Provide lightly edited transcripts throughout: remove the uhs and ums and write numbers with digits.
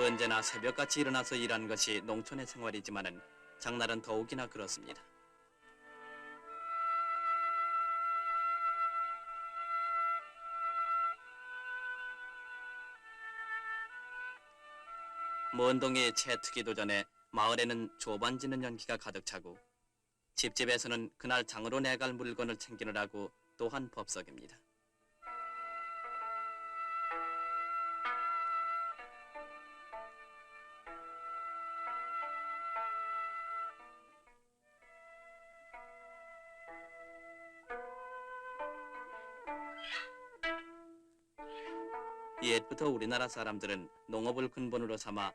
언제나 새벽같이 일어나서 일하는 것이 농촌의 생활이지만은 장날은 더욱이나 그렇습니다. 먼 동이 채 트기도 전에 마을에는 조반지는 연기가 가득 차고 집집에서는 그날 장으로 내갈 물건을 챙기느라고 또한 법석입니다. 옛부터 우리나라 사람들은 농업을 근본으로 삼아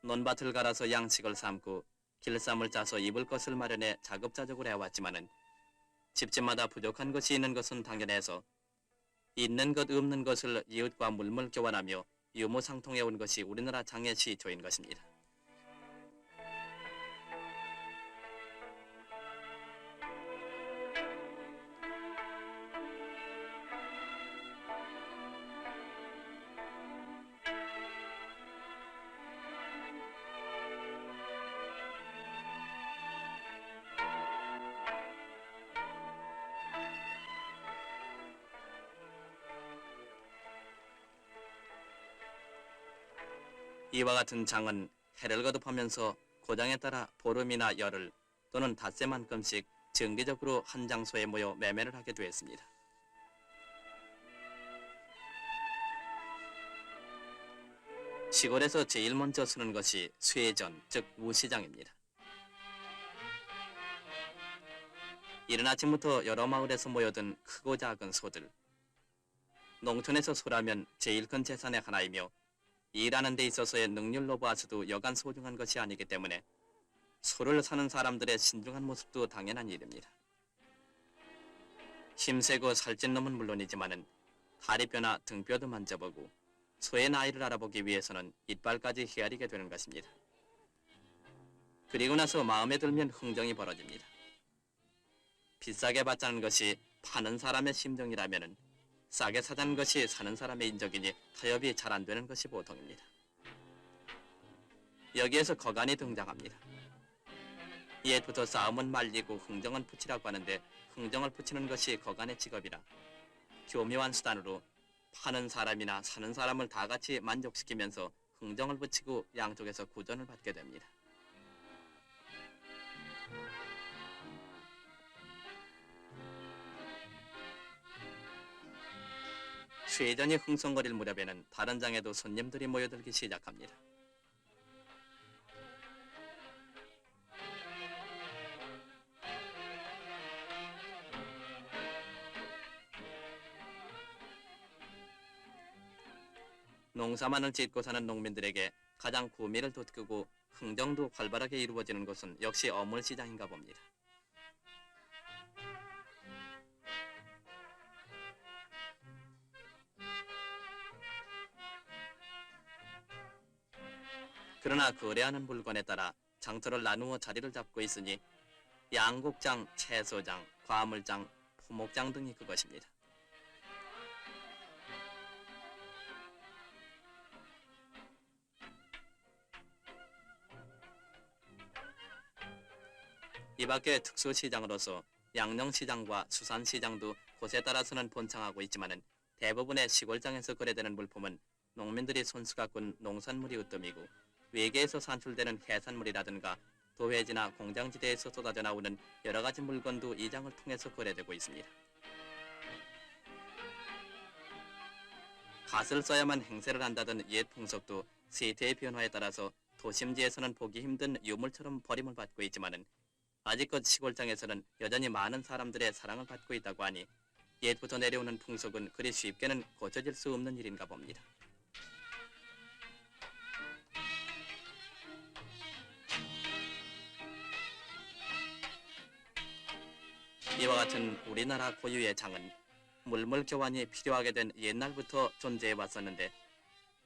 논밭을 갈아서 양식을 삶고 길쌈을 짜서 입을 것을 마련해 자급자족을 해왔지만은 집집마다 부족한 것이 있는 것은 당연해서 있는 것 없는 것을 이웃과 물물 교환하며 유무상통해 온 것이 우리나라 장의 시초인 것입니다. 이와 같은 장은 해를 거듭하면서 고장에 따라 보름이나 열흘 또는 닷새만큼씩 정기적으로 한 장소에 모여 매매를 하게 되었습니다. 시골에서 제일 먼저 서는 것이 쇠전, 즉 우시장입니다. 이른 아침부터 여러 마을에서 모여든 크고 작은 소들. 농촌에서 소라면 제일 큰 재산의 하나이며 일하는 데 있어서의 능률로 보아서도 여간 소중한 것이 아니기 때문에 소를 사는 사람들의 신중한 모습도 당연한 일입니다. 힘세고 살찐 놈은 물론이지만은 다리뼈나 등뼈도 만져보고 소의 나이를 알아보기 위해서는 이빨까지 헤아리게 되는 것입니다. 그리고 나서 마음에 들면 흥정이 벌어집니다. 비싸게 받자는 것이 파는 사람의 심정이라면은 싸게 사자는 것이 사는 사람의 인적이니 타협이 잘 안 되는 것이 보통입니다. 여기에서 거간이 등장합니다. 옛부터 싸움은 말리고 흥정은 붙이라고 하는데 흥정을 붙이는 것이 거간의 직업이라 교묘한 수단으로 파는 사람이나 사는 사람을 다 같이 만족시키면서 흥정을 붙이고 양쪽에서 구전을 받게 됩니다. 쇠전이 흥성거릴 무렵에는 다른 장에도 손님들이 모여들기 시작합니다. 농사만을 짓고 사는 농민들에게 가장 구미를 돋구고 흥정도 활발하게 이루어지는 곳은 역시 어물시장인가 봅니다. 그러나 거래하는 물건에 따라 장터를 나누어 자리를 잡고 있으니 양곡장, 채소장, 과물장, 포목장 등이 그것입니다. 이 밖에 특수시장으로서 양령시장과 수산시장도 곳에 따라서는 본창하고 있지만은 대부분의 시골장에서 거래되는 물품은 농민들이 손수 가꾼 농산물이 으뜸이고 외계에서 산출되는 해산물이라든가 도회지나 공장지대에서 쏟아져 나오는 여러 가지 물건도 이 장을 통해서 거래되고 있습니다. 갓을 써야만 행세를 한다던 옛 풍속도 세태의 변화에 따라서 도심지에서는 보기 힘든 유물처럼 버림을 받고 있지만은 아직껏 시골장에서는 여전히 많은 사람들의 사랑을 받고 있다고 하니 옛부터 내려오는 풍속은 그리 쉽게는 고쳐질 수 없는 일인가 봅니다. 이와 같은 우리나라 고유의 장은 물물 교환이 필요하게 된 옛날부터 존재해 왔었는데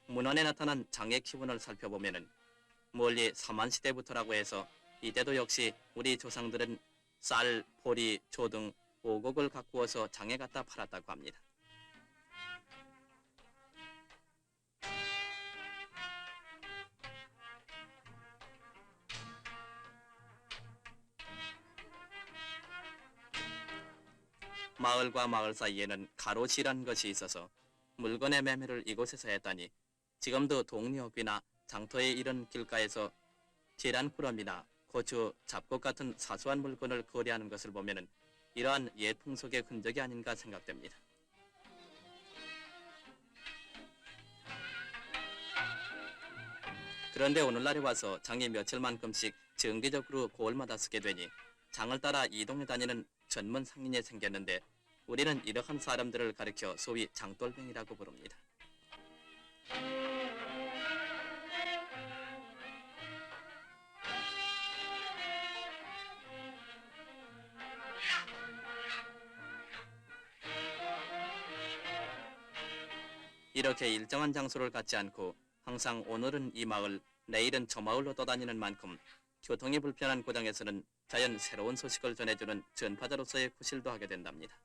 문헌에 나타난 장의 기원을 살펴보면은 멀리 서만시대부터라고 해서 이때도 역시 우리 조상들은 쌀, 보리, 조 등 오곡을 가꾸어서 장에 갖다 팔았다고 합니다. 마을과 마을 사이에는 가로시라는 것이 있어서 물건의 매매를 이곳에서 했다니 지금도 동리역이나 장터에 이런 길가에서 계란꾸러미나 고추, 잡곡 같은 사소한 물건을 거래하는 것을 보면 이러한 옛 풍속의 흔적이 아닌가 생각됩니다. 그런데 오늘날에 와서 장이 며칠만큼씩 정기적으로 고을마다 서게 되니 장을 따라 이동해 다니는 전문 상인이 생겼는데 우리는 이러한 사람들을 가리켜 소위 장돌뱅이라고 부릅니다. 이렇게 일정한 장소를 갖지 않고 항상 오늘은 이 마을, 내일은 저 마을로 떠다니는 만큼 교통이 불편한 고장에서는 자연 새로운 소식을 전해주는 전파자로서의 구실도 하게 된답니다.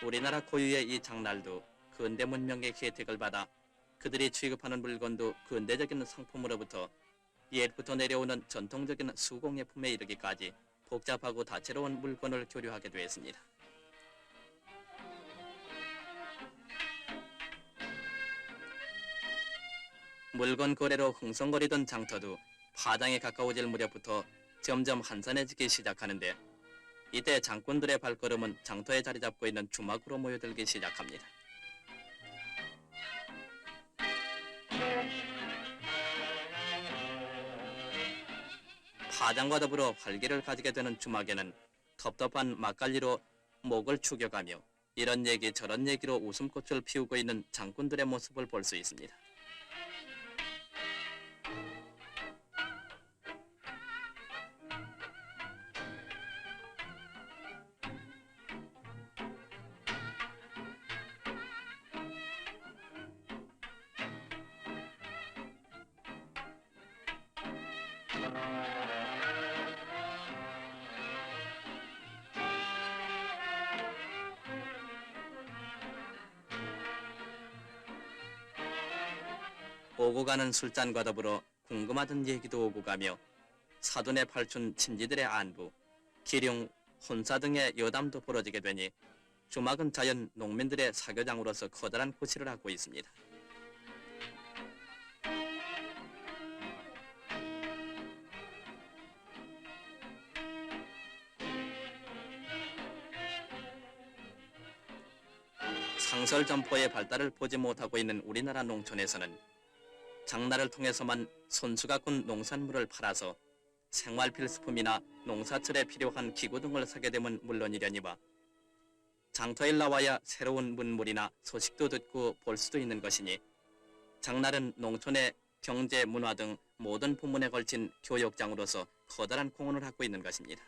우리나라 고유의 이 장날도 근대 문명의 혜택을 받아 그들이 취급하는 물건도 근대적인 상품으로부터 옛부터 내려오는 전통적인 수공예품에 이르기까지 복잡하고 다채로운 물건을 교류하게 되었습니다. 물건 거래로 흥성거리던 장터도 파장에 가까워질 무렵부터 점점 한산해지기 시작하는데 이때 장꾼들의 발걸음은 장터에 자리 잡고 있는 주막으로 모여들기 시작합니다. 파장과 더불어 활기를 가지게 되는 주막에는 텁텁한 막갈리로 목을 축여가며 이런 얘기 저런 얘기로 웃음꽃을 피우고 있는 장꾼들의 모습을 볼 수 있습니다. 오고 가는 술잔과 더불어 궁금하던 얘기도 오고 가며 사돈의 팔춘 친지들의 안부, 기륭, 혼사 등의 여담도 벌어지게 되니 주막은 자연 농민들의 사교장으로서 커다란 구실을 하고 있습니다. 상설 점포의 발달을 보지 못하고 있는 우리나라 농촌에서는 장날을 통해서만 손수가 군 농산물을 팔아서 생활 필수품이나 농사철에 필요한 기구 등을 사게 되면 물론이려니와 장터에 나와야 새로운 문물이나 소식도 듣고 볼 수도 있는 것이니 장날은 농촌의 경제, 문화 등 모든 부문에 걸친 교역장으로서 커다란 공헌을 하고 있는 것입니다.